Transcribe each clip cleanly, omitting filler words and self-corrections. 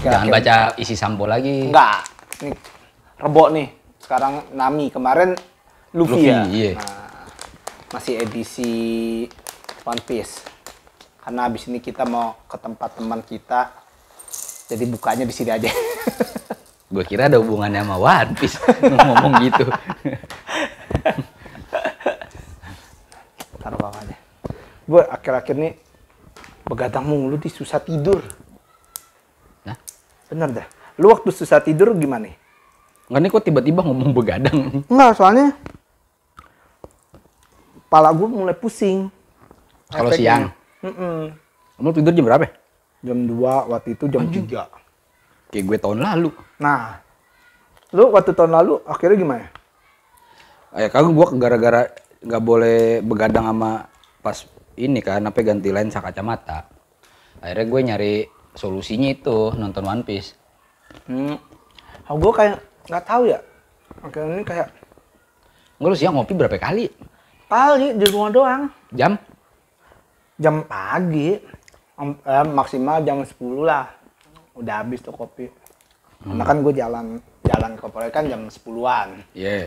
Jangan baca isi sampo lagi. Enggak. Nih, Rebo nih. Sekarang Nami. Kemarin Luffy ya. Iya. Nah, masih edisi One Piece. Karena abis ini kita mau ke tempat teman kita. Jadi bukanya di sini aja. Gue kira ada hubungannya sama One Piece ngomong gitu. Taruh bawahnya. Gue akhir-akhir ini begadang mulu di susah tidur. Nah, Bener dah. Lu waktu susah tidur gimana? nggak nih kok tiba-tiba ngomong begadang. Enggak, soalnya kepala gue mulai pusing. Kalau Efeknya. siang. Kamu tidur jam berapa? Jam 2, waktu itu jam 3. Kayak gue tahun lalu. Nah, lu waktu tahun lalu akhirnya gimana? Kagak gue gara-gara nggak boleh begadang sama pas ini kan, apa ganti lensa kacamata. Akhirnya gue nyari solusinya itu nonton One Piece. Gue kayak nggak tahu ya. Akhirnya ini kayak Enggak, lu siang ngopi berapa kali? kali di rumah doang. Jam Pagi. Maksimal jam 10 lah. Udah habis tuh kopi. Karena kan gue jalan ke proyek kan jam 10-an. Iya.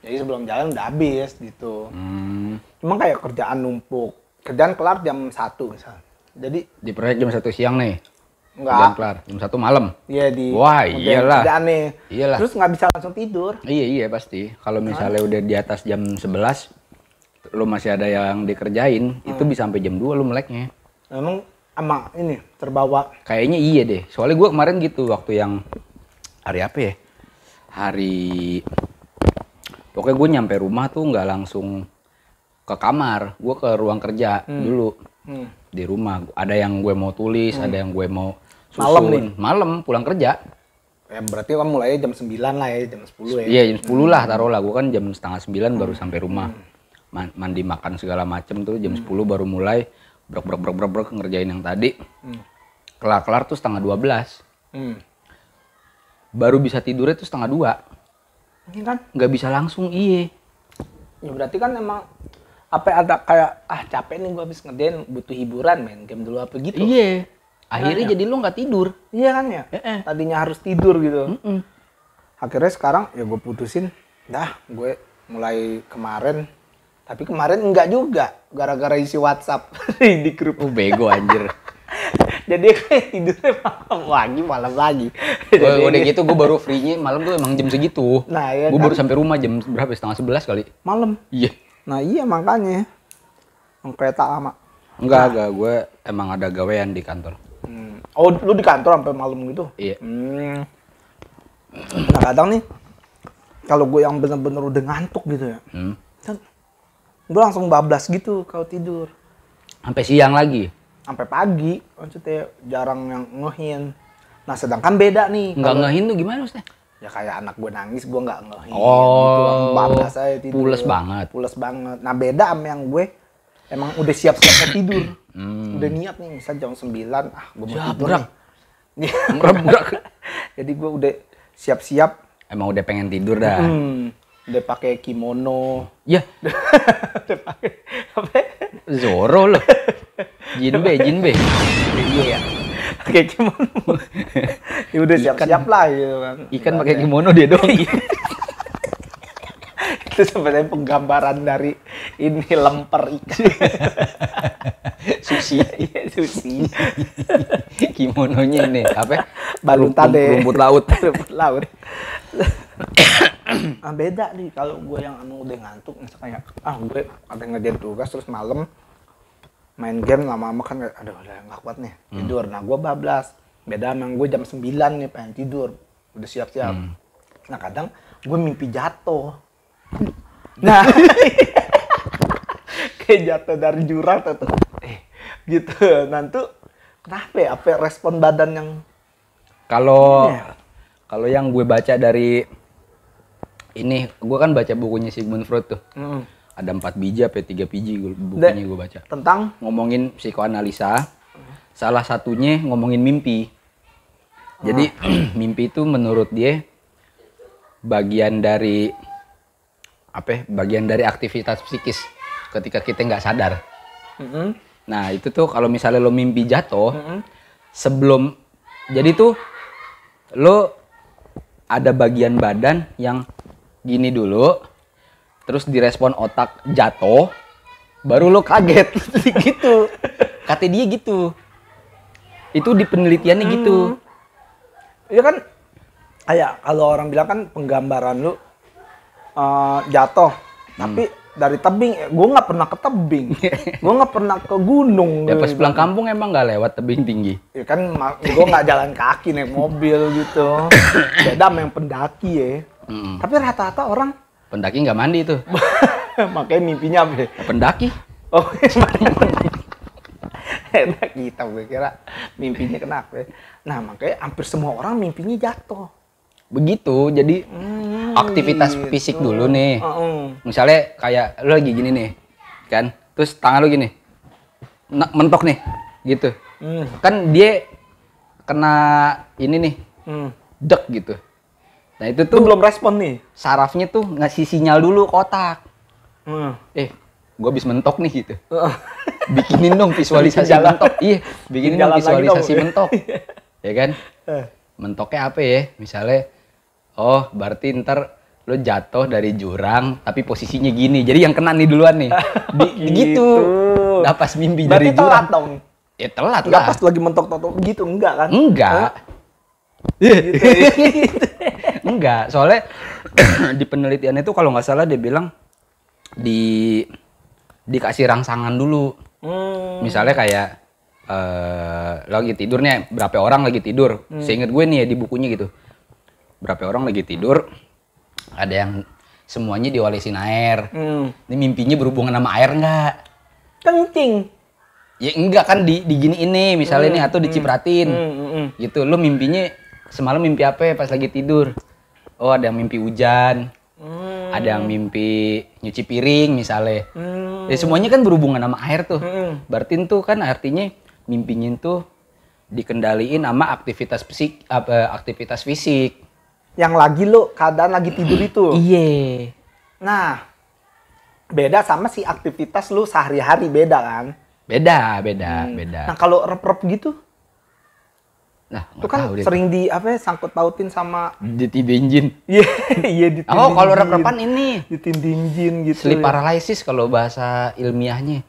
Jadi sebelum jalan udah habis gitu. Hmm. Cuma kayak kerjaan numpuk. Kerjaan kelar jam 1 misalnya. Jadi Di proyek jam 1 siang nih. enggak. Jam kelar. Jam 1 malam. Iya di Wah, ngerjain iyalah. kerjaan nih. Iyalah. Terus nggak bisa langsung tidur. Iya pasti. Kalau misalnya udah di atas jam 11, lu masih ada yang dikerjain, itu bisa sampai jam 2 lu meleknya. Emang ama ini terbawa. Kayaknya iya deh. Soalnya gue kemarin gitu waktu yang hari apa ya? Pokoknya gue nyampe rumah tuh nggak langsung ke kamar, gue ke ruang kerja dulu. Di rumah ada yang gue mau tulis, ada yang gue mau susun. Malam nih? Malam pulang kerja. Ya berarti kan mulai jam 9 lah ya, jam 10 ya. Iya jam 10 lah taruhlah. Gue kan jam setengah 9 baru sampai rumah. Mandi makan segala macem tuh jam 10 baru mulai brok ngerjain yang tadi. Kelar tuh setengah 12. Baru bisa tidurnya tuh setengah 2. Ini kan Nggak bisa langsung, iya. ya berarti kan emang apa ada kayak capek nih gue habis ngerjain butuh hiburan main game dulu apa gitu. Iya. Akhirnya jadi lu nggak tidur. Iya kan ya? Tadinya harus tidur gitu. Akhirnya sekarang ya gue putusin, dah gue mulai kemarin. Tapi kemarin enggak juga, gara-gara isi WhatsApp di grup. Bego anjir. Jadi kayak tidurnya malam lagi. Udah gitu gue baru free-nya malam tuh emang jam segitu. Nah, iya Gue kan? baru sampai rumah jam berapa? Setengah 11 kali. Malam. Iya. Nah iya makanya. Kereta lama. Enggak, gue emang ada gawean di kantor. Oh lu di kantor sampai malam gitu? Iya. Nah kadang nih, kalau gue yang bener-bener udah ngantuk gitu ya. Kan gue langsung bablas gitu kalau tidur. Sampai siang lagi. Sampai pagi, maksudnya jarang yang ngehin. Nah sedangkan beda nih. Enggak ngehin tuh gimana maksudnya? Ya kayak anak gue nangis, gue nggak ngehin. Oh, gitu, bablas aja tidur. pules banget. Pules banget. Nah beda sama yang gue, emang udah siap-siap mau tidur. Udah niat nih, misal jam 9, gue mau tidur nih. Merebrak. Jadi gue udah siap-siap. Emang udah pengen tidur dah. Udah pakai kimono. Ya, Udah pakai apa? Zoro loh. Jinbe. Iya ya. Pakai kimono. Ya udah siap-siap lah gitu kan. Ikan pakai kimono dia doang. Itu sebenarnya penggambaran dari ini lemper ikan. Sushi. Iya, sushi. Kimononya ini apa? Balutan deh. Rumput laut. Rumput laut. Beda nih kalau gue yang udah ngantuk misalnya gue ada ngerjain tugas terus malam main game lama-lama kan aduh udah nggak kuat nih tidur. Nah gue bablas. Beda sama gue jam 9 nih pengen tidur udah siap-siap. Nah kadang gue mimpi jatuh. Nah kayak jatuh dari jurang tuh gitu. Nanti kenapa ya? Apa respon badan yang Kalau yang gue baca dari ini, gue kan baca bukunya Sigmund Freud tuh. Ada 4 biji apa 3 biji bukunya gue baca. tentang Ngomongin psikoanalisa. Salah satunya ngomongin mimpi. Jadi mimpi itu menurut dia bagian dari bagian dari aktivitas psikis ketika kita nggak sadar. Nah itu tuh kalau misalnya lo mimpi jatuh, sebelum jadi tuh lo ada bagian badan yang gini dulu, terus direspon otak jatuh, baru lo kaget. Gitu. Kata dia gitu. Itu di penelitiannya gitu. Iya kan, kayak kalau orang bilang kan penggambaran lu jatuh, tapi dari tebing, gue nggak pernah ke tebing, gue nggak pernah ke gunung. Ya pas pulang kampung emang nggak lewat tebing tinggi. Ya kan, gue nggak jalan kaki naik mobil gitu. Beda sama yang pendaki ya. Tapi rata-rata orang Pendaki nggak mandi tuh. makanya mimpinya apa? Pendaki. Oh, enak kita, gue kira mimpinya kenapa. Nah, makanya hampir semua orang mimpinya jatuh. Begitu, jadi aktivitas gitu. fisik dulu nih. Misalnya kayak lu lagi gini nih, kan? Terus tangan lu gini, mentok nih, gitu. Kan dia kena ini nih, dek gitu. Nah itu tuh Lu belum respon nih. sarafnya tuh ngasih sinyal dulu ke otak. Gue habis mentok nih gitu. Bikinin dong visualisasi mentok. Iya, bikinin dong visualisasi mentok. Ya kan? Mentoknya apa ya? Misalnya, oh berarti ntar lo jatuh dari jurang tapi posisinya gini. Jadi yang kena nih duluan nih. Gitu. Nah pas mimpi Berarti dari jurang. telat dong. Ya telat Enggak lah. pas lagi mentok-mentok gitu, enggak kan? Enggak. Gitu. Enggak, soalnya di penelitian itu kalau nggak salah dia bilang dikasih rangsangan dulu. Misalnya kayak lagi tidur nih, berapa orang lagi tidur. Seingat gue nih ya di bukunya gitu. Berapa orang lagi tidur, ada yang semuanya diolesin air. Ini mimpinya berhubungan sama air nggak? Kencing. Ya enggak kan di gini ini misalnya nih atau dicipratin. Gitu. Lu mimpinya semalam mimpi apa ya pas lagi tidur? Oh, ada yang mimpi hujan. Ada yang mimpi nyuci piring misalnya. Ya semuanya kan berhubungan sama air tuh. Berarti tuh kan artinya mimpinya tuh dikendaliin sama aktivitas fisik. Yang lagi lo keadaan lagi tidur itu. Iya. Nah, beda sama si aktivitas lu sehari-hari, beda kan? Beda. Nah, kalau rep-rep gitu, Nah, itu kan sering di apa ya, sangkut pautin sama ditinding jin. Iya ditinding. Oh, kalau rep-repan ini ditinding jin gitu. sleep paralysis kalau bahasa ilmiahnya.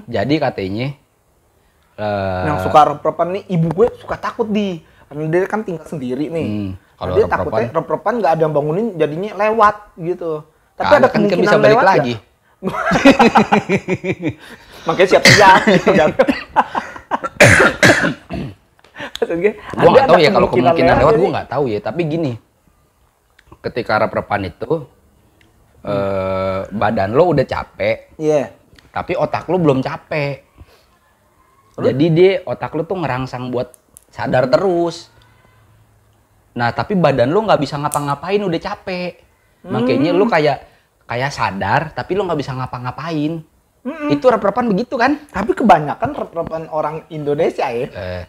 Jadi katanya yang suka rep-repan nih, ibu gue suka takut karena dia kan tinggal sendiri nih. Kalau dia takutnya rep-repan nggak ada yang bangunin, jadinya lewat gitu. Tapi ada kan kemungkinan bisa balik lewat lagi. Makanya siap aja gitu kan. Gue nggak tahu ya kalau kemungkinan lewat, gue nggak tahu ya. Tapi gini, ketika rep-repan itu badan lo udah capek, tapi otak lo belum capek. Jadi otak lo tuh ngerangsang buat sadar terus. Nah tapi badan lo nggak bisa ngapa-ngapain, udah capek. Makanya lo kayak sadar, tapi lo nggak bisa ngapa-ngapain. Itu rep-repan begitu kan? Tapi kebanyakan rep-repan orang Indonesia ya.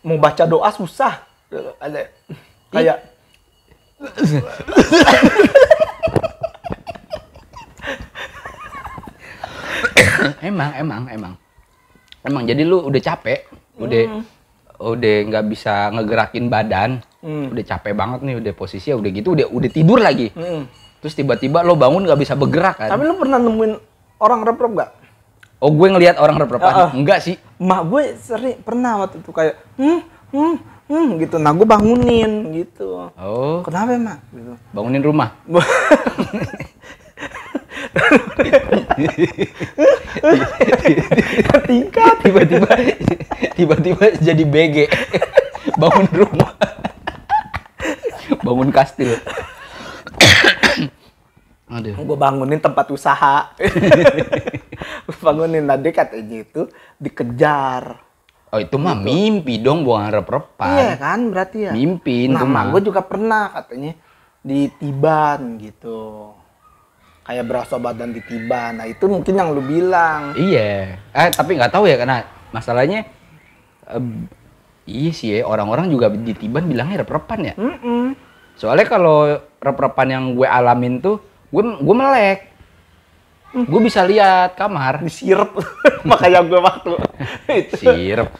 Mau baca doa susah. Ada kayak emang jadi lu udah capek, udah nggak bisa ngegerakin badan, udah capek banget nih, udah posisinya udah gitu, udah tidur lagi. Terus tiba-tiba lo bangun nggak bisa bergerak kan? Tapi lu pernah nemuin orang rep-rep nggak? Oh, gue ngelihat orang rep-repan. Enggak sih. Mak gue sering pernah waktu itu kayak gitu. Nah, gue bangunin gitu. Oh. Kenapa, Mak? Gitu. Bangunin rumah. Tingkat tiba-tiba jadi BG. Bangun rumah. Bangun kastil. Aduh. Gue bangunin tempat usaha. Bangunin tadi katanya itu dikejar. Oh itu mah gitu. Mimpi dong, bukan rep-repan. Iya kan berarti ya. Mimpi itu mah. mah. Gue juga pernah katanya ditiban gitu. Kayak berasa badan ditiban. Nah itu mungkin yang lu bilang. Iya. Tapi nggak tahu ya karena masalahnya. Iya sih ya, orang-orang juga ditiban bilangnya rep-repan ya. Soalnya kalau rep-repan yang gue alamin tuh, gue melek. Gue bisa lihat kamar. Disirep. Makanya gue waktu. Sirep.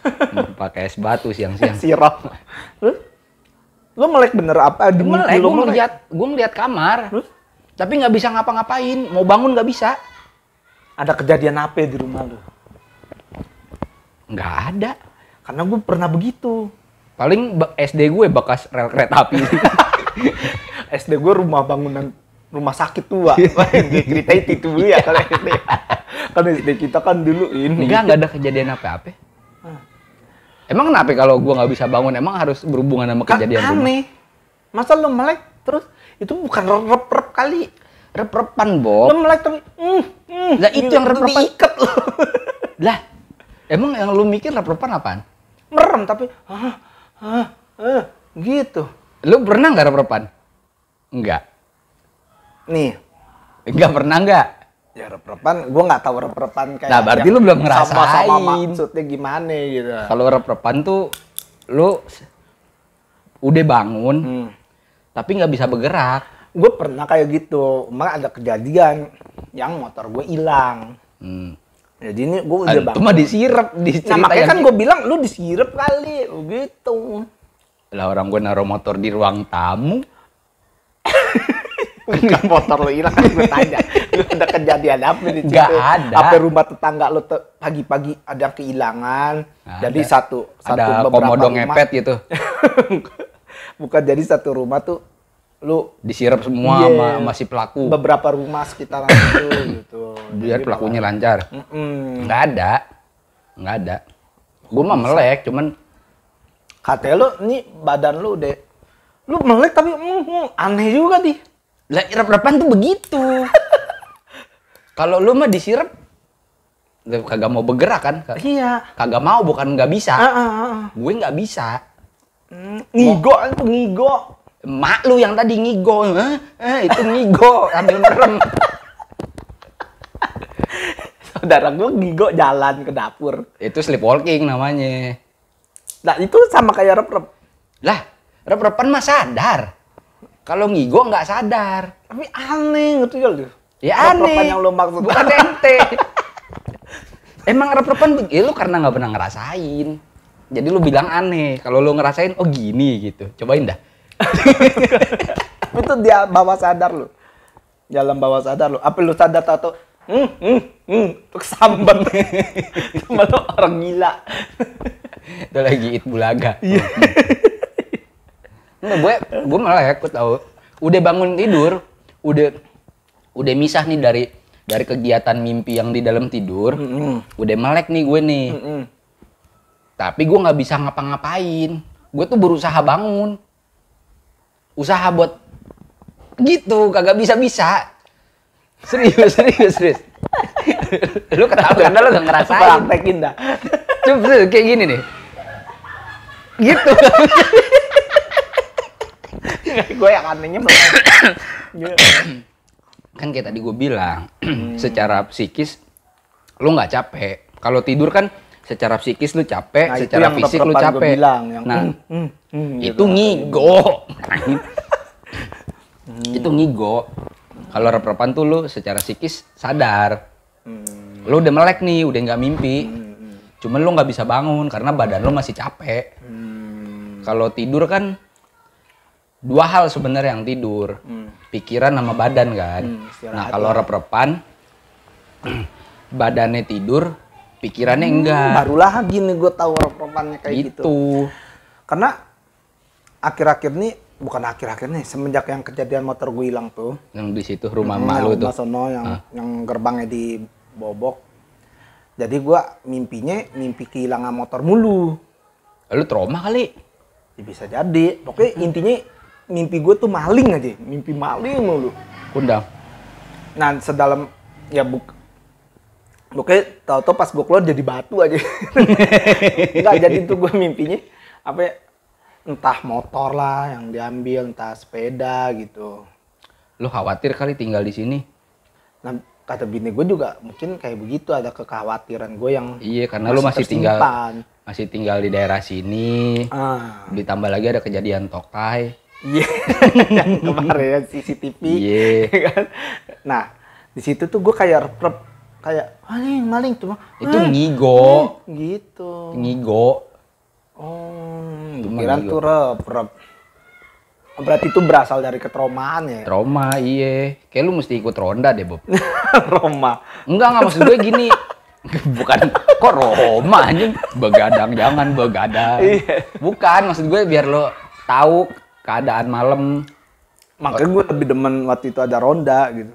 Pakai es batu siang-siang. Sirap. Lu melek bener apa? Di mimpi lu melek? Gue ngeliat kamar. Terus? Tapi nggak bisa ngapa-ngapain. Mau bangun nggak bisa. Ada kejadian apa di rumah lu? Nggak ada. Karena gue pernah begitu. Paling SD gue bekas rel kereta api. SD gue rumah sakit tua. Diceritain itu dulu ya kalau SD. Kan SD kita kan dulu ini. Nggak ada kejadian apa-apa. Emang kenapa kalau gue nggak bisa bangun? Emang harus berhubungan sama kejadian rumah? Aneh. Masa lu melek terus? Itu bukan rep-rep kali. Rep-repan, Bob. Lu melek tapi lah itu yang rep-repan. Diikat lu. Lah, emang yang lu mikir rep-repan apaan? Merem tapi gitu. Lu pernah nggak rep-repan? Enggak. Nih. Enggak pernah nggak? Ya rep-repan, gue nggak tahu rep-repan kayak. Nah berarti lu belum ngerasain. Sama maksudnya gimana gitu. Kalau rep-repan tuh, lu udah bangun, tapi nggak bisa bergerak. Gue pernah kayak gitu, emang ada kejadian yang motor gue hilang. Jadi ini gue udah bangun. Itu mah disirep, nah makanya kan gue bilang lu disirep kali, gitu. Lah orang gue naruh motor di ruang tamu. Bukan motor lo hilang, gue tanya. Lu ada kejadian apa di situ? Gak ada. Apa rumah tetangga lo pagi-pagi ada kehilangan? Jadi satu ada beberapa komodo rumah, ngepet gitu. Bukan, jadi satu rumah tuh lu disirep semua sama si pelaku. Beberapa rumah sekitaran itu gitu. Biar jadi pelakunya lancar. Nggak ada. Gue mah melek, cuman katanya lu nih badan lu udah lu melek tapi aneh juga di. Lah rep-repan tuh begitu. Kalau lu mah disirep kagak mau bergerak kan? Iya. Kagak mau, bukan nggak bisa. Gue nggak bisa. Ngigo itu ngigo. Mak lu yang tadi ngigo. Itu ngigo sambil merem. Saudara gue ngigo jalan ke dapur. Itu sleepwalking namanya. Nah itu sama kayak rep-rep. Lah, rep-repan mah sadar. Kalau ngigo nggak sadar. Tapi aneh gitu ya lu. Ya aneh. Rep-repan yang lu maksud. Bukan ente. Emang rep-repan lu karena nggak pernah ngerasain. Jadi lu bilang aneh. Kalau lu ngerasain, oh gini gitu. Cobain dah. Itu dia bawah sadar lu. Dalam bawah sadar lu. Apa lu sadar atau kesambat. Sama lu orang gila. Itu lagi eat bulaga. Iya. Enggak, gue malah ya, gue tahu. Udah bangun tidur, udah misah nih dari kegiatan mimpi yang di dalam tidur. Udah melek nih gue nih. Tapi gue nggak bisa ngapa-ngapain. Gue tuh berusaha bangun. Usaha buat gitu, kagak bisa-bisa. Serius. Lu ketawa karena lu gak ngerasain. Praktekin dah. Coba kayak gini nih. Gitu. Gue yang anehnya kan kayak tadi gue bilang, secara psikis lu nggak capek. Kalau tidur kan secara psikis lu capek, nah, secara fisik lu capek. Itu ngigo. Itu ngigo. Kalau rep-repan tuh lu secara psikis sadar. Lu udah melek nih, udah nggak mimpi. Cuman lu nggak bisa bangun karena badan lu masih capek. Kalau tidur kan dua hal sebenarnya yang tidur. Pikiran sama badan kan. Nah, kalau rep-repan badannya tidur, pikirannya enggak. Baru lagi nih gue tahu rep-repannya kayak gitu. Karena akhir-akhir nih, bukan akhir-akhir nih, semenjak yang kejadian motor gue hilang tuh. Yang di situ rumah malu tuh. Sono yang gerbangnya dibobok. Jadi gue mimpi kehilangan motor mulu. Lu trauma kali? Ya, bisa jadi. Pokoknya intinya mimpi gue tuh maling aja. Mimpi maling mulu. Kundang. Nah sedalam ya pokoknya tau-tau pas gue keluar jadi batu aja. Enggak, jadi tuh gue mimpinya apa ya, entah motor lah yang diambil, entah sepeda gitu. Lu khawatir kali tinggal di sini? Nah, kata bini gue juga mungkin kayak begitu, ada kekhawatiran gue yang iya, karena lu masih tinggal di daerah sini. Ditambah lagi ada kejadian tokai. Iya. Yang kemarin CCTV. Iya. Kan? Nah, di situ tuh gue kayak maling tuh. Itu ngigo. Gitu. Ngigo. Pikiran tuh rep. Berarti itu berasal dari ketraumaan ya? Trauma, iya. Kayak lu mesti ikut ronda deh, Bob. Roma. Enggak, maksud gue gini. Bukan, kok Roma anjing. Begadang, jangan begadang. Iya. Bukan, maksud gue biar lo tahu keadaan malam. Makanya gue lebih demen waktu itu ada ronda gitu.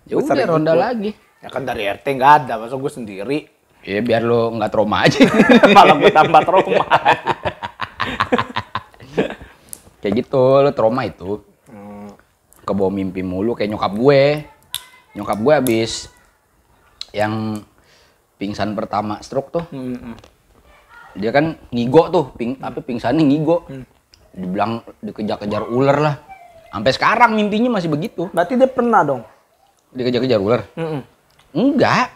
Ya udah ronda lagi. Ya kan dari RT nggak ada, masa gue sendiri. Ya biar lo nggak trauma aja. Malah gue tambah trauma. Kayak gitu, lo trauma itu. Kebawa mimpi mulu kayak nyokap gue. Nyokap gue habis yang pingsan pertama stroke tuh. Dia kan ngigo tuh, pingsannya ngigo. Dibilang dikejar-kejar ular lah. Sampai sekarang mimpinya masih begitu. Berarti dia pernah dong? Dikejar-kejar ular? Enggak.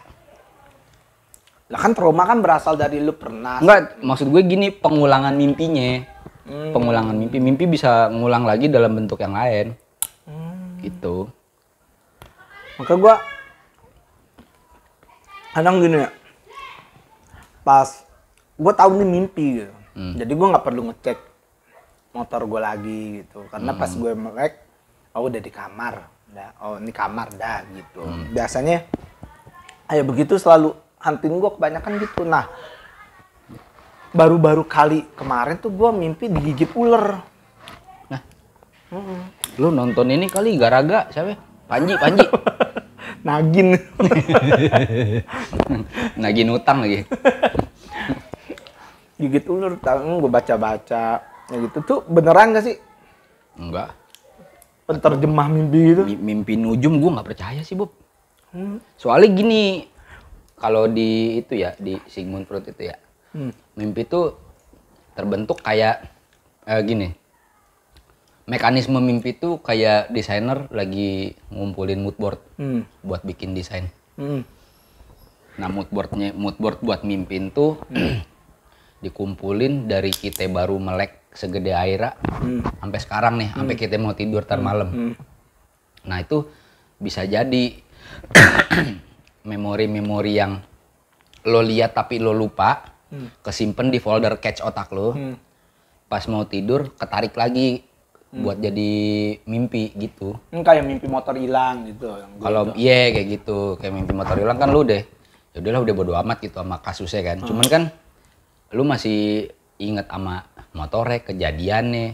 Lah kan trauma kan berasal dari lu pernah. Enggak, maksud gue gini, pengulangan mimpinya. Pengulangan mimpi. Mimpi bisa ngulang lagi dalam bentuk yang lain. Gitu. Maka gue kadang gini ya. Pas gue tahu nih mimpi gitu. Jadi gue nggak perlu ngecek motor gue lagi gitu. Karena pas gue melek, oh udah di kamar. Oh ini kamar dah gitu. Biasanya kayak begitu selalu hunting gue kebanyakan gitu. Nah, baru-baru kali kemarin tuh gue mimpi digigit ular. Nah, lu nonton ini kali Garaga siapa? Panji. Nagin. Nagin utang lagi. Gigit ular, gue baca-baca. Ya gitu tuh beneran gak sih? Enggak. Penterjemah mimpi gitu. Mimpi nujum gue nggak percaya sih, Bob. Soalnya gini, kalau di itu ya, di Sigmund Freud itu ya, mimpi itu terbentuk kayak gini. Mekanisme mimpi itu kayak desainer lagi ngumpulin mood board buat bikin desain. Nah, mood board buat mimpin tuh dikumpulin dari kita baru melek segede aira sampai sekarang nih, sampai kita mau tidur tar malam. Nah, itu bisa jadi memori-memori yang lo lihat tapi lo lupa, kesimpan di folder cache otak lo. Pas mau tidur ketarik lagi buat jadi mimpi gitu. Kayak mimpi motor hilang gitu. Kalau iya kayak gitu, kayak mimpi motor hilang kan lu deh. Ya udahlah, udah bodo amat gitu sama kasusnya kan. Cuman kan lu masih inget sama motornya, kejadiannya,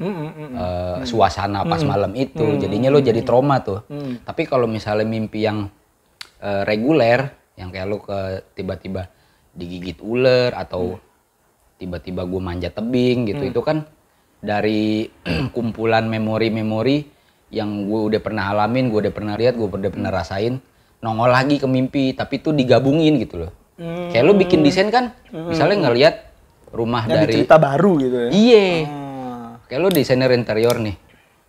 suasana pas malam itu. Jadinya lu jadi trauma tuh. Tapi kalau misalnya mimpi yang reguler, yang kayak lu tiba-tiba digigit ular atau tiba-tiba gue manjat tebing gitu, itu kan dari kumpulan memori-memori yang gue udah pernah alamin, gue udah pernah lihat, gue udah pernah rasain, nongol lagi ke mimpi, tapi itu digabungin gitu loh. Kayak lu bikin desain kan, misalnya ngelihat rumah yang dari cerita baru gitu ya. Iya. Kayak lu desainer interior nih,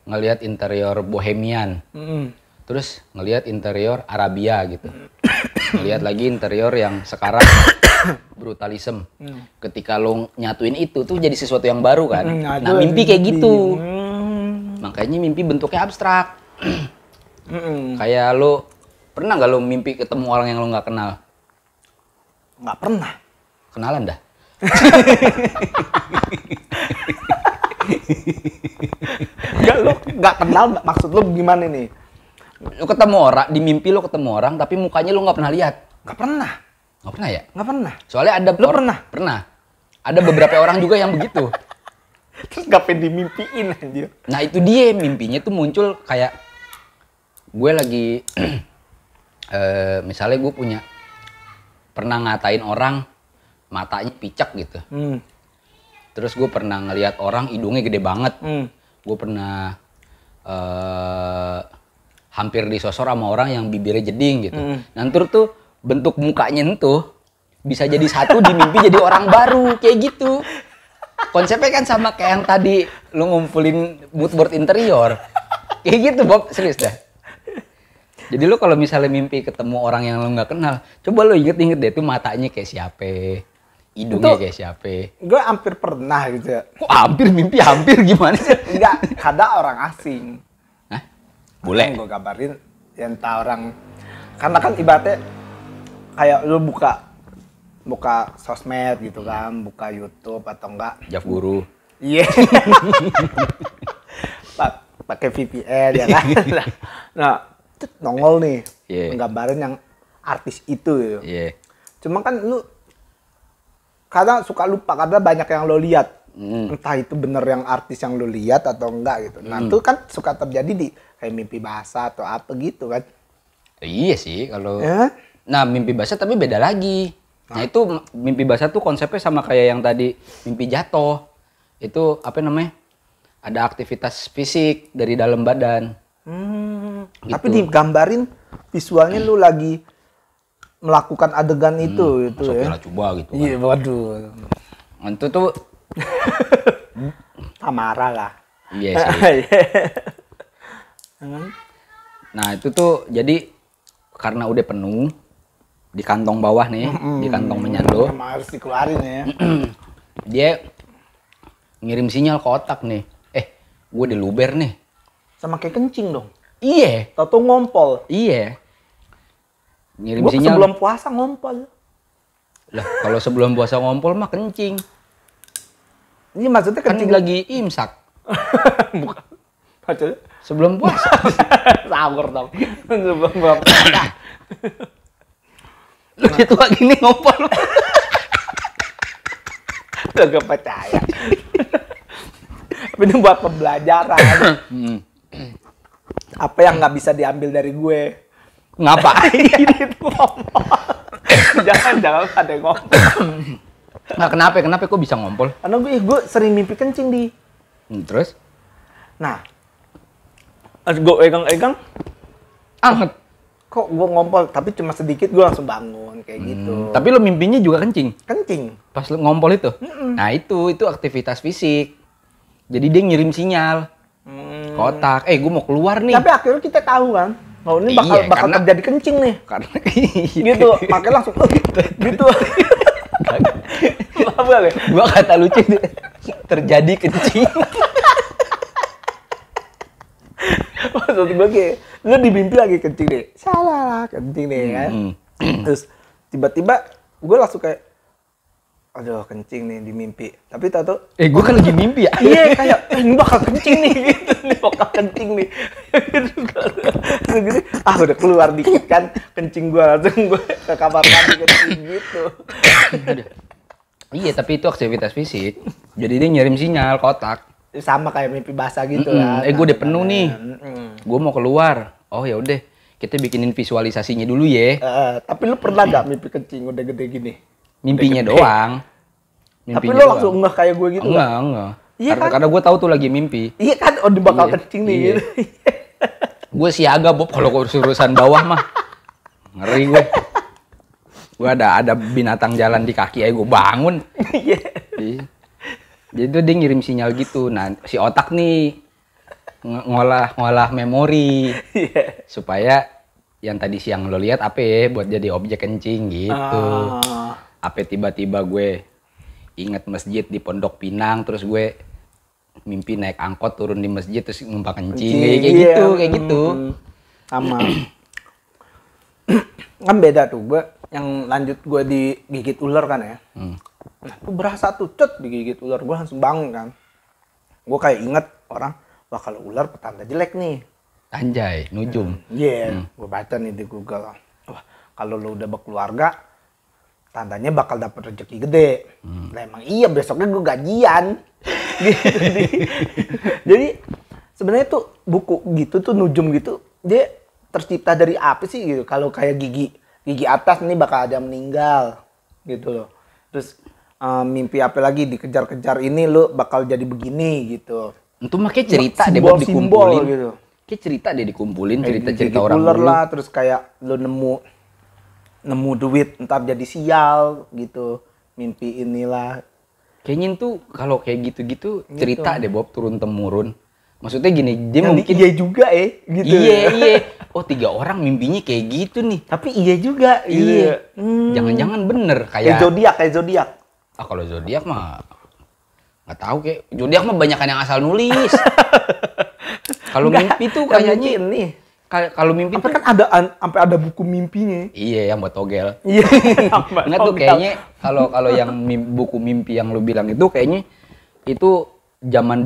ngelihat interior bohemian. Terus ngelihat interior Arabia gitu. Ngelihat lagi interior yang sekarang brutalism. Ketika lo nyatuin itu tuh jadi sesuatu yang baru kan. Nah, mimpi kayak gitu. Makanya mimpi bentuknya abstrak. Kayak lo pernah nggak lo mimpi ketemu orang yang lo nggak kenal? Nggak pernah. Kenalan dah. Nggak, lo nggak kenal, maksud lo gimana nih? Lo ketemu orang, di mimpi lo ketemu orang tapi mukanya lo nggak pernah lihat. Nggak pernah. Nggak pernah ya? Nggak pernah. Soalnya ada Lo pernah? Pernah. Ada beberapa orang juga yang begitu. Terus ngapain dimimpiin anjir? Nah, itu dia, mimpinya tuh muncul kayak gue lagi misalnya gue pernah ngatain orang matanya picak gitu. Terus gue pernah ngelihat orang hidungnya gede banget. Gue pernah hampir disosor sama orang yang bibirnya jeding gitu. Nanti tuh bentuk mukanya tuh bisa jadi satu di mimpi jadi orang baru kayak gitu. Konsepnya kan sama kayak yang tadi lu ngumpulin mood board interior. Kayak gitu, Bob, serius dah. Jadi lu kalau misalnya mimpi ketemu orang yang lu nggak kenal, coba lu inget-inget deh tuh matanya kayak siapa, hidungnya itu, kayak siapa. Gue hampir pernah gitu ya. Kok hampir mimpi hampir gimana sih? Enggak, ada orang asing. Hah? Boleh. Gue gambarin ya entah orang, karena kan ibaratnya kayak lu buka sosmed gitu kan, buka YouTube atau enggak Jaf Guru. iya. pakai VPN ya kan. Nah, nongol nih, nggambarin yang artis itu gitu. Cuma kan lu kadang suka lupa karena banyak yang lo lihat. Entah itu bener yang artis yang lo lihat atau enggak gitu. Nah, itu kan suka terjadi di kayak mimpi basah atau apa gitu kan. Iya sih kalau nah mimpi basah tapi beda lagi. Nah itu mimpi basah tuh konsepnya sama kayak yang tadi mimpi jatuh. Itu apa namanya? Ada aktivitas fisik dari dalam badan. Gitu. Tapi digambarin visualnya lu lagi melakukan adegan itu gitu ya. Coba gitu kan. Iya, waduh. Itu tuh Tamara lah. Iya sih. Nah itu tuh jadi karena udah penuh di kantong bawah nih, di kantong menyando. Harus dikeluarin ya. Dia ngirim sinyal ke otak nih. Gue diluber nih. Sama kayak kencing dong. Iya. Tau ngompol. Iya. Ngirim gua sinyal. Sebelum puasa ngompol. Lah kalau sebelum puasa ngompol mah kencing. Ini maksudnya kencing kan lagi imsak. Bukan. Maksudnya sebelum puasa. Sahur dong. Sebelum puasa. Lu tua gini ngompol. Gak percaya. Ini buat pembelajaran. Apa yang nggak bisa diambil dari gue? Ngapain itu ngompol? jangan ada yang ngompol. Nah kenapa kok bisa ngompol? Karena gue sering mimpi kencing di. Terus? Nah, as gue egang anget. Kok gue ngompol? Tapi cuma sedikit gue langsung bangun kayak gitu. Tapi lo mimpinya juga kencing? Kencing. Pas lo ngompol itu? Nah itu aktivitas fisik. Jadi dia ngirim sinyal ke otak. Gue mau keluar nih. Tapi akhirnya kita tahu kan. Oh ini bakal terjadi kencing nih. Karena gitu. Makanya langsung gitu. Apa ya? Gua kata lucu terjadi kencing. Maksud gue kayak lu di mimpi lagi kencing deh. Salah lah kencing deh kan. Terus tiba-tiba gue langsung kayak aduh kencing nih di mimpi. Tapi tahu gue kan lagi mimpi ya. Iya kayak ini bakal kencing nih gitu. Ini bakal kencing nih. Gitu. Udah keluar dikit kan kencing gue langsung gue ke kamar mandi kencing gitu. Iya tapi itu aktivitas fisik. Jadi dia ngirim sinyal ke otak. Sama kayak mimpi basah gitu lah. Gue udah penuh nih. Gue mau keluar. Oh ya udah, kita bikinin visualisasinya dulu ya. Tapi lu pernah gak mimpi kencing udah gede gini? Mimpinya doang. Tapi lu langsung enggak kayak gue gitu? Enggak. Iya karena gue tahu tuh lagi mimpi. Iya kan, dia bakal kencing nih gitu. Gue siaga Bob kalau urusan bawah mah. Ngeri gue. Gue ada binatang jalan di kaki gue bangun. Jadi tuh dia ngirim sinyal gitu. Nah, si otak nih ngolah memori supaya yang tadi siang lo lihat apa ya buat jadi objek kencing gitu. Apa tiba-tiba gue inget masjid di Pondok Pinang terus gue mimpi naik angkot turun di masjid terus numpang kencing kayak gitu. Sama. Kan beda tuh gue yang lanjut gue digigit ular kan ya. Nah, gue berasa tuh digigit ular, gue langsung bangun kan. Gue kayak inget orang, wah kalau ular petanda jelek nih. Anjay, nujum. Gue baca nih di Google. Wah, kalau lo udah berkeluarga, tandanya bakal dapet rezeki gede. Nah emang iya, besoknya gue gajian. Jadi sebenarnya tuh buku gitu tuh nujum gitu, dia tercipta dari apa sih gitu? Kalau kayak gigi atas nih bakal ada meninggal gitu loh. Terus mimpi apa lagi dikejar-kejar ini lo bakal jadi begini gitu. Itu makanya cerita deh buat dikumpulin gitu. Kayak cerita deh dikumpulin cerita-cerita orang dulu lah, dulu. terus kayak lo nemu duit ntar jadi sial gitu. Mimpi inilah. Kayaknya tuh kalau kayak gitu-gitu cerita deh Bob turun temurun. Maksudnya gini, dia yang mungkin iya juga gitu. Iya. Oh 3 orang mimpinya kayak gitu nih. Tapi iya juga. Iya. Jangan-jangan bener kayak zodiak. Kalau zodiak mah nggak tahu kayak zodiak mah banyakan yang asal nulis. Kalau mimpi tuh kayaknya nih. Kalau mimpi tuh kan ada sampai ada buku mimpinya. Iya, yang buat togel. Iya. Enggak tuh kayaknya kalau yang buku mimpi yang lu bilang itu kayaknya itu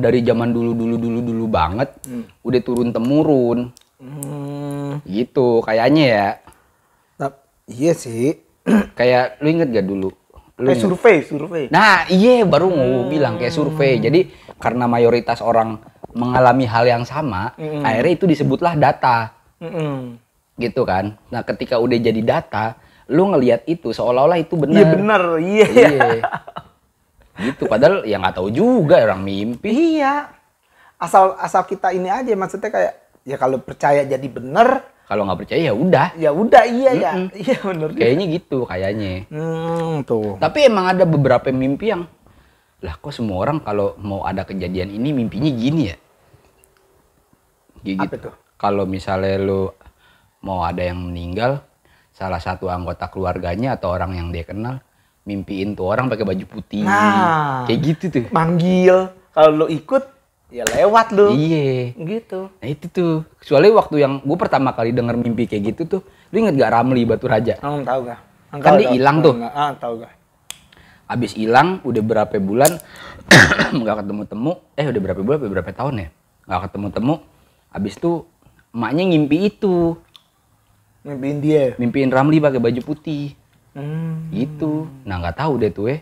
dari zaman dulu banget, udah turun temurun. Gitu kayaknya ya. Nah, iya sih. Kayak lu inget gak dulu? Kayak survei. Nah, iya baru mau bilang kayak survei. Jadi karena mayoritas orang mengalami hal yang sama, akhirnya itu disebutlah data. Gitu kan. Nah, ketika udah jadi data, lu ngelihat itu seolah-olah itu benar. Iya benar, iya. Gitu, padahal ya nggak tahu juga orang mimpi. Iya. Asal kita ini aja, maksudnya kayak ya kalau percaya jadi benar, kalau nggak percaya ya udah. Ya udah, iya ya. Iya benar. Kayaknya gitu kayaknya. Tuh. Tapi emang ada beberapa mimpi yang lah kok semua orang kalau mau ada kejadian ini mimpinya gini ya. Gitu. Apa tuh? Kalau misalnya lu mau ada yang meninggal, salah satu anggota keluarganya atau orang yang dia kenal mimpiin tuh orang pakai baju putih. Nah, kayak gitu tuh. Manggil, kalau lo ikut ya lewat lo. Iya. Gitu. Nah itu tuh. Soalnya waktu yang gue pertama kali denger mimpi kayak gitu tuh, lu inget gak Ramli Batu Raja? Tahu gak? Kan dia hilang tuh. Tahu gak? Abis hilang udah berapa bulan nggak ketemu-temu. Udah berapa bulan, berapa tahun ya? Nggak ketemu-temu. Abis tuh emaknya ngimpi itu. Mimpiin dia. Mimpiin Ramli pakai baju putih. Gitu. Nah nggak tahu deh tuh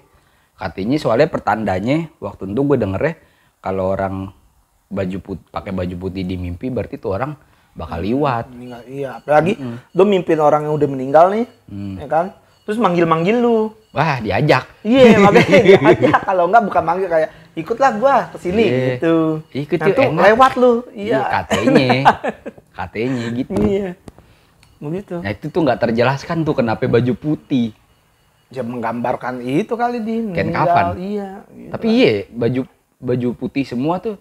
katanya soalnya pertandanya waktu itu gue dengernya kalau orang pakai baju putih di mimpi berarti tuh orang bakal liwat. Meninggal, iya. Apalagi lu mimpin orang yang udah meninggal nih, ya kan? Terus manggil lu. Wah diajak. Iya makanya diajak. Kalau enggak bukan manggil kayak ikutlah gua kesini gitu. Ikut nah, tuh enak. lewat lu. Iya. Katanya gitu. Iya. Begitu. Nah itu tuh nggak terjelaskan tuh kenapa baju putih. Ya menggambarkan itu kali di Ken kapan? Iya. Gitu. Tapi iya baju putih semua tuh.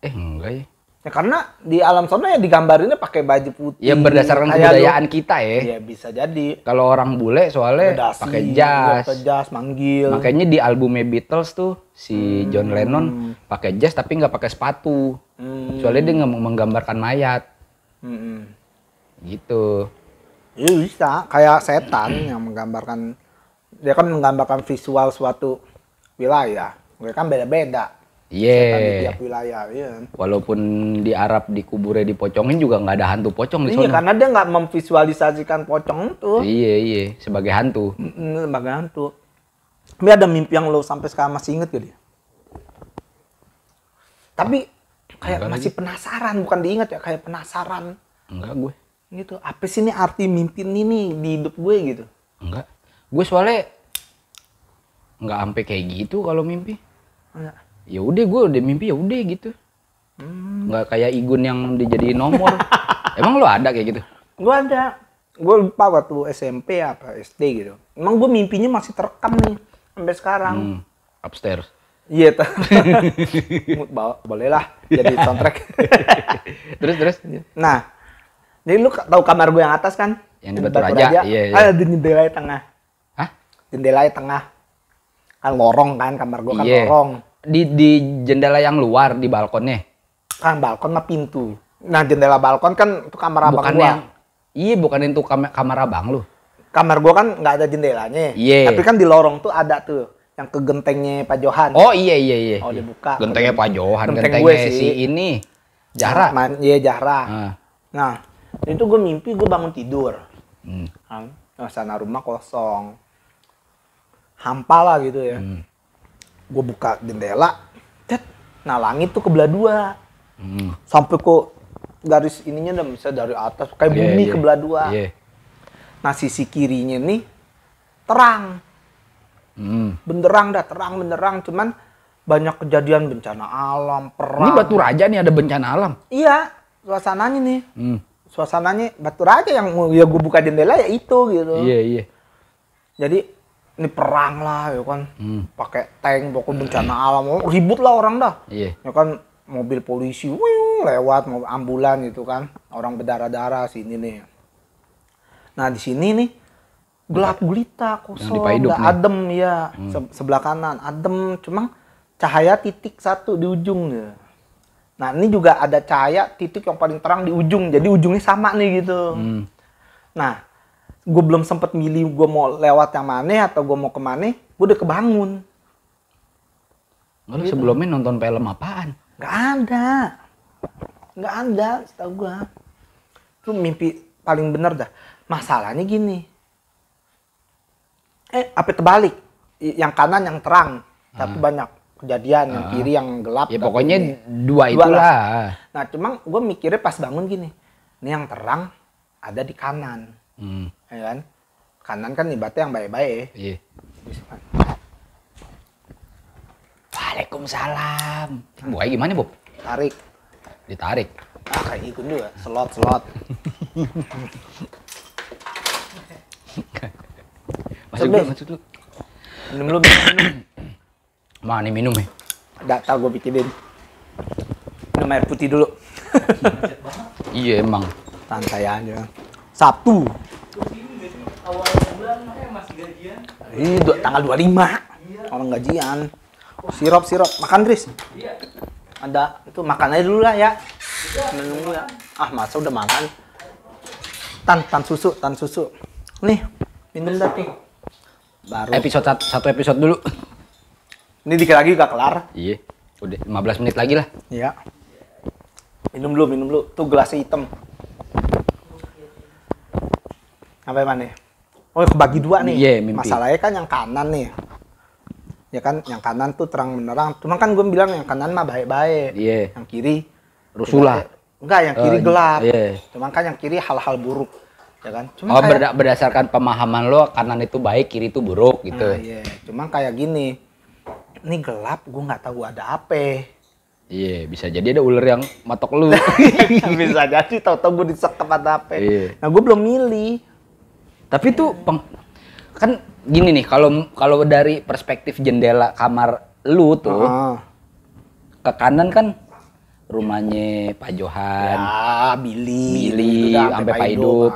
Enggak ya. Ya karena di alam sana ya digambarinnya pakai baju putih. Ya berdasarkan kebudayaan kita ya. Iya bisa jadi. Kalau orang bule soalnya pakai jas. Pakai jas manggil. Makanya di albumnya Beatles tuh si John Lennon pakai jas tapi nggak pakai sepatu. Soalnya dia nggak menggambarkan mayat. Gitu. Iya bisa, kayak setan yang menggambarkan, dia kan menggambarkan visual suatu wilayah. Mereka kan beda-beda. Setan di tiap wilayah, iya. Walaupun di Arab dikuburnya dipocongin juga nggak ada hantu pocong di sana. Iya, karena dia nggak memvisualisasikan pocong itu. Iya, sebagai hantu. Sebagai hantu. Tapi ada mimpi yang lo sampai sekarang masih inget gak dia? Tapi kayak masih penasaran, bukan diingat ya, kayak penasaran. Enggak gue. Gitu, apa sih ini arti mimpi ini di hidup gue gitu? Enggak. Gue soalnya nggak sampai kayak gitu kalau mimpi. Enggak. Ya udah gue udah mimpi ya udah gitu. Nggak kayak Igun yang dijadiin nomor. Emang lo ada kayak gitu? Gue ada. Gue lupa waktu SMP apa SD gitu. Emang gue mimpinya masih terekam nih sampai sekarang. Upstairs. Iya tuh. Boleh lah jadi soundtrack. Terus. Nah, jadi lu tahu kamar gue yang atas kan? Yang di Batu Raja. Iya. Ada jendela tengah. Hah? Jendela tengah. Kan lorong kan, kamar gue kan Iya. lorong. Di jendela yang luar di balkonnya. Kan balkon mah pintu. Nah, jendela balkon kan itu kamar abang gua. Bukan itu kamar abang lu. Kamar gua kan nggak ada jendelanya. Iya. Tapi kan di lorong tuh ada tuh yang ke gentengnya Pak Johan. Oh iya. Oh dibuka. Gentengnya Pak Johan, Genteng gentengnya gue sih. si ini. Jahra. Iya Jahra. Nah, itu gue mimpi gue bangun tidur. Suasana rumah kosong. Hampa lah gitu ya. Gue buka jendela. Nah langit tuh kebelah dua. Sampai kok garis ininya udah bisa dari atas. Kayak bumi kebelah dua. Iya. Nah sisi kirinya nih terang. Benderang dah, terang benderang. Cuman banyak kejadian bencana alam, perang. Ini Batu Raja nih ada bencana alam. Iya, suasananya nih. Suasananya Batu Raja yang ya gue buka jendela ya itu gitu. Iya. Jadi ini perang lah ya kan. Pakai tank, pokoknya bencana alam. Ribut lah orang dah. Iya. Ya kan mobil polisi lewat, mobil ambulan gitu kan. Orang berdarah-darah sini nih. Nah, di sini nih gelap gulita, kosong, nggak adem ya. Sebelah kanan adem, cuma cahaya titik satu di ujung ya. Nah, ini juga ada cahaya titik yang paling terang di ujung. Jadi ujungnya sama nih gitu. Nah, gue belum sempet milih gue mau lewat yang mana atau gue mau kemana, gue udah kebangun. Lu sebelumnya nonton film apaan? Nggak ada, setahu gua. Itu mimpi paling bener dah. Masalahnya gini. Apa terbalik? Yang kanan yang terang, tapi banyak kejadian. Yang kiri yang gelap. Ya pokoknya dua itulah. Nah, cuma gua mikirnya pas bangun gini. Ini yang terang ada di kanan. Ya kan? Kanan kan ibaratnya yang baik-baik. Iya. Waalaikumsalam. Bukannya gimana, Bob? Tarik. Ditarik. Kayak ikut juga. Slot. Masuk dulu. Minum dulu. Mana nih minum ya? Tar gue bikinin. Minum air putih dulu. Iya emang. Santai aja. Sabtu. Awal bulan masih gajian. Tanggal 25. Orang gajian. Sirop. Makan, Dris? Iya. Ada. Itu makan aja dulu lah ya. Minum dulu ya. Masa udah makan. Tan susu. Nih, minum dah tuh. Baru. Satu episode dulu. Ini dikit lagi gak kelar. Iya. Udah 15 menit lagi lah. Iya. Minum dulu. Tuh gelasnya hitam. Apa mana? Oh, kebagi dua nih. Iya, mimpi. Masalahnya kan yang kanan nih. Ya kan, yang kanan tuh terang benerang. Cuma kan gue bilang yang kanan mah baik-baik. Iya. Yang kiri Rusuh lah. Enggak, yang kiri gelap. Iya. Cuma kan yang kiri hal-hal buruk. Ya kan? Cuma Berdasarkan pemahaman lo, kanan itu baik, kiri itu buruk gitu. Iya. Cuma kayak gini. Ini gelap, gue nggak tahu ada apa. Iya, bisa jadi ada ular yang matok lu. Bisa jadi, tahu-tahu gue disekap ada apa. Iya. Nah, gue belum milih. Tapi tuh kan gini nih, kalau dari perspektif jendela kamar lu tuh ke kanan kan rumahnya Pak Johan. Ya, Billy Billy, sampai Pak Hidup.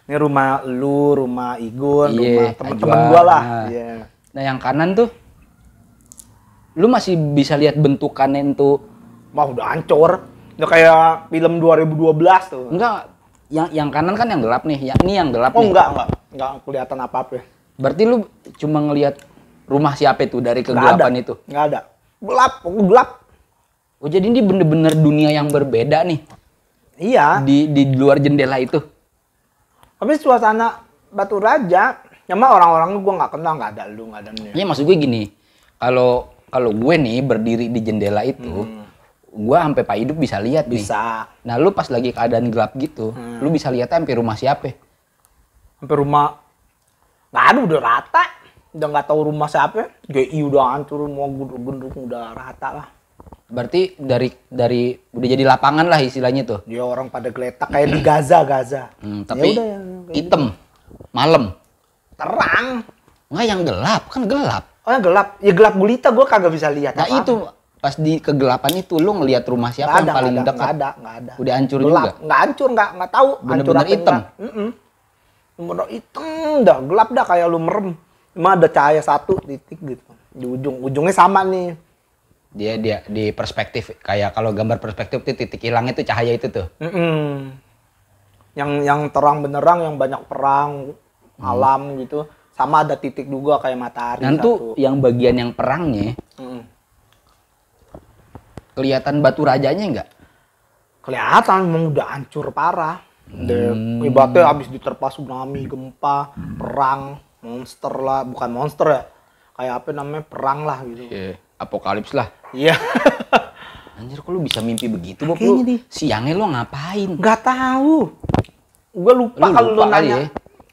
Ini rumah lu, rumah Igun, Iya, rumah temen-temen Ajwa. gua lah. Iya. Nah, yang kanan tuh lu masih bisa lihat bentukannya itu. Wah, udah hancur. Udah kayak film 2012 tuh. Enggak, yang kanan kan yang gelap nih. Ini yang gelap Oh, nih. enggak kelihatan apa-apa. Berarti lu cuma ngelihat rumah siapa itu dari kegelapan itu? Enggak ada. Gelap. Oh, jadi ini bener-bener dunia yang berbeda nih Iya. di luar jendela itu. Tapi suasana Batu Raja, cuma orang-orang gua nggak kenal, nggak ada lu, nggak ada nih. Ya maksud gue gini, kalau gue nih berdiri di jendela itu, gue sampai Pak Hidup bisa lihat nih. Bisa. Nah, lu pas lagi keadaan gelap gitu, lu bisa lihat sampai rumah siapa? Sampai rumah nggak ada, udah rata. Udah nggak tahu rumah siapa. GI udah hancur, mau genduk udah rata lah. Berarti dari udah jadi lapangan lah istilahnya tuh. Dia orang pada geletak kayak di Gaza. Tapi Ya udah, hitam, malam. Terang. Enggak, yang gelap, kan gelap. Oh, yang gelap. Ya gelap gulita, gue kagak bisa lihat. Nah apa-apa. itu pas di kegelapan itu lu ngelihat rumah siapa yang paling dekat? Nggak ada. Udah hancur Gelap. juga. Nggak hancur, nggak tahu. Bener-bener hitam. Bener hitam dah, gelap dah kayak lu merem. Cuma ada cahaya satu titik gitu di ujungnya sama nih. Dia di perspektif, kayak kalau gambar perspektif tuh titik hilang itu cahaya itu tuh. Yang terang benerang, yang banyak perang alam gitu, sama ada titik juga kayak matahari. Dan tuh yang bagian yang perangnya kelihatan batu rajanya enggak? Kelihatan memang udah hancur parah. Ibaratnya habis diterpa tsunami, gempa, perang, monster lah, bukan monster ya, kayak apa namanya, perang lah gitu. Apokalips lah. Iya. Anjir, kok lu bisa mimpi begitu, Bob? Kayaknya Lu siangnya lu ngapain? Nggak tahu. Gue lupa kalau lo lupa kali nanya.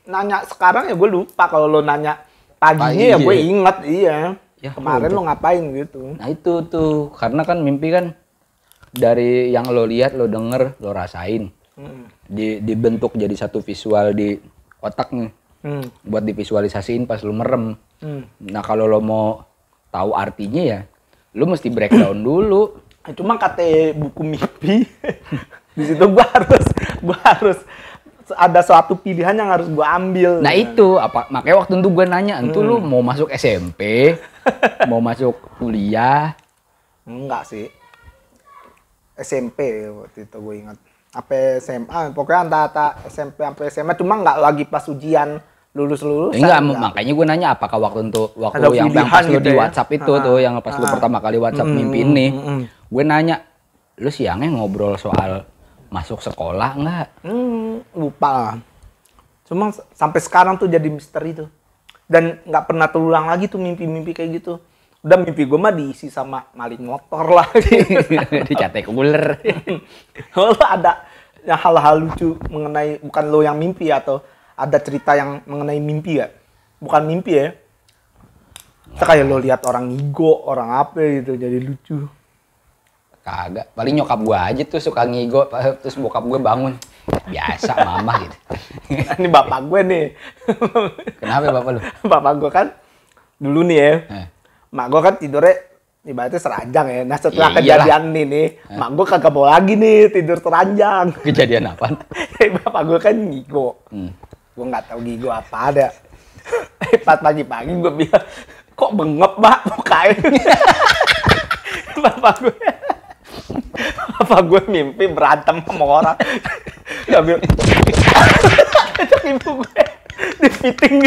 Nanya sekarang ya gue lupa, kalau lo nanya paginya ya gue inget. Iya. Ya, kemarin lo ngapain gitu. Nah itu tuh, karena kan mimpi kan dari yang lo lihat, lo denger, lo rasain. Dibentuk jadi satu visual di otak nih. Buat divisualisasiin pas lo merem. Nah kalau lo mau tahu artinya ya, lo mesti breakdown dulu. Cuma kata buku mimpi, di situ gue harus ada suatu pilihan yang harus gue ambil. Nah itu, makanya waktu itu gue nanya, entu lu mau masuk SMP, mau masuk kuliah? Enggak sih. SMP waktu itu gue ingat. Apa SMA, pokoknya antara SMP sampai SMA, cuma nggak lagi pas ujian lulus-lulusan. Enggak, makanya gue nanya apakah waktu Ada yang pilihan pas lu gitu di ya? WhatsApp itu tuh, yang pas lu pertama kali WhatsApp mimpi ini, gue nanya, lu siangnya ngobrol soal masuk sekolah enggak? Lupa lah. Cuma sampai sekarang tuh jadi misteri tuh. Dan nggak pernah terulang lagi tuh mimpi-mimpi kayak gitu. Udah mimpi gue mah diisi sama maling motor lah. Dicatek ular. Kalau ada yang hal-hal lucu mengenai, bukan lo yang mimpi atau ada cerita yang mengenai mimpi ya? Bukan mimpi ya. Kayak lo lihat orang ngigo, orang apa gitu jadi lucu. Kagak, paling nyokap gue aja tuh suka ngigo, terus bokap gue bangun. Biasa mama gitu. Ini bapak gue nih. Kenapa bapak lu? Bapak gue kan dulu nih ya. Mak gue kan tidurnya ibaratnya seranjang ya. Nah setelah kejadian ini nih, mak gue kagak mau lagi nih tidur seranjang. Kejadian apa? Bapak gue kan ngigo. Gue nggak tahu ngigo apa ada. Pas pagi-pagi gue bilang, kok bengep mbak mukanya. Bapak gue mimpi berantem sama orang. Gak bilang, ajak ibu gue di fitting.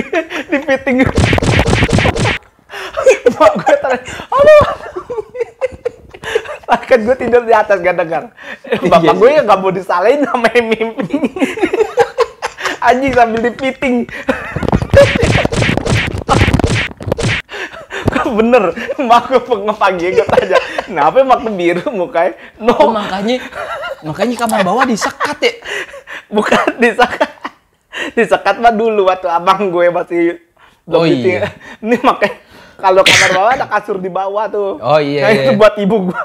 Bapak gue tanya, aduh. Kan gue tidur di atas gak dengar. Bapak gue ya gak mau disalahin namanya mimpi. Anjing sambil di fitting. Bener, mak gue pagi gue tanya, kenapa mak biru mukanya? No, oh, makanya kamar bawah disekat ya? Bukan disekat mah dulu waktu abang gue masih belum fitting. Iya. Ini makanya kalau kamar bawah ada kasur di bawah tuh. Oh iya. Nah, itu buat ibu gua.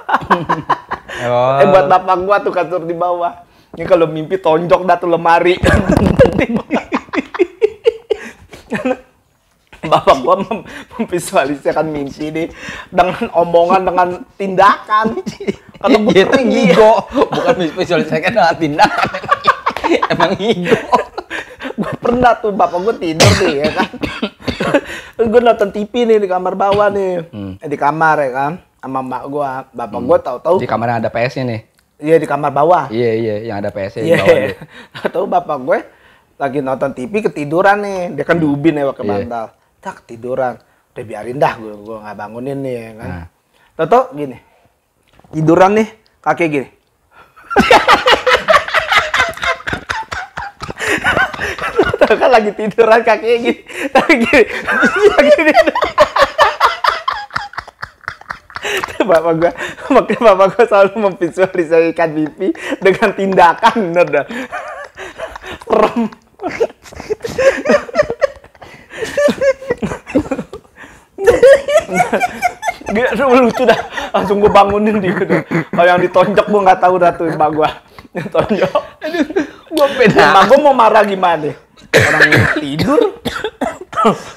Buat bapak gua tuh kasur di bawah. Ini kalau mimpi tonjok dah tuh lemari. Bapak gua memvisualisasikan mimpi ini dengan omongan, dengan tindakan. Kalau gua itu ngigo, bukan visualisasikan dengan tindakan. Emang ngigo. Gua pernah tuh bapak gua tidur nih ya kan. Gue nonton TV nih di kamar bawah nih. Di kamar ya kan. Sama mak gua. Bapak gua tahu-tahu di kamar yang ada PS-nya nih. Iya di kamar bawah. Iya, yang ada PS-nya di bawah. Tahu bapak gue lagi nonton TV ketiduran nih. Dia kan diubin ya pakai bantal. Tak ketiduran. Udah biarin dah gue nggak bangunin nih ya kan. Tahu gini. Tiduran nih kaki gini. Tahu kan lagi tiduran kakinya gini. Tapi gini. Makanya bapak gue selalu memvisualisasikan mimpi dengan tindakan, bener dah. Serem. Gak lucu dah, langsung gue bangunin dia udah. Kalau yang ditonjok gue nggak tahu dah tuh mbak gue. Ditonjok. Gue beda. Mbak gue mau marah gimana? Orang tidur.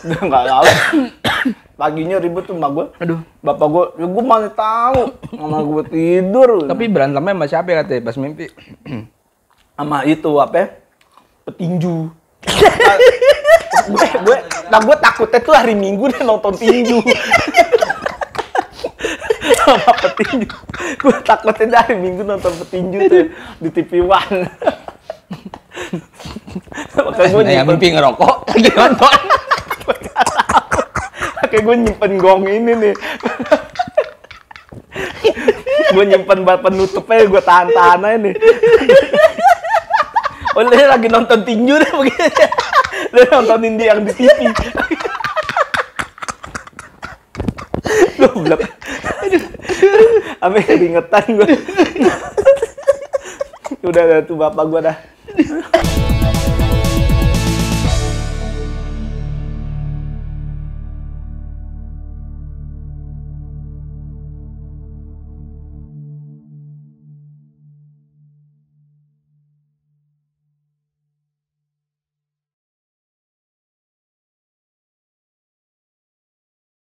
Dia nggak tahu. Paginya ribut tuh mbak gue. Aduh, bapak gue, ya gue mana tahu. Sama gue tidur. Tapi berantemnya sama siapa ya katanya pas mimpi? Sama itu apa ya? Petinju. gue takutnya tuh hari Minggu dia nonton tinju. Sama petinju. Gue takutnya hari Minggu nonton petinju tuh di TV One. Makanya gue yang mimpi ngerokok lagi nonton. Kayak gue nyimpen gong ini nih. Gue nyimpen buat penutupnya, gue tahan-tahan aja nih. Oh, dia lagi nonton tinju deh begini. Dia nontonin dia yang di TV. Goblok. Sampai keringetan gue. Udah tuh bapak gue dah.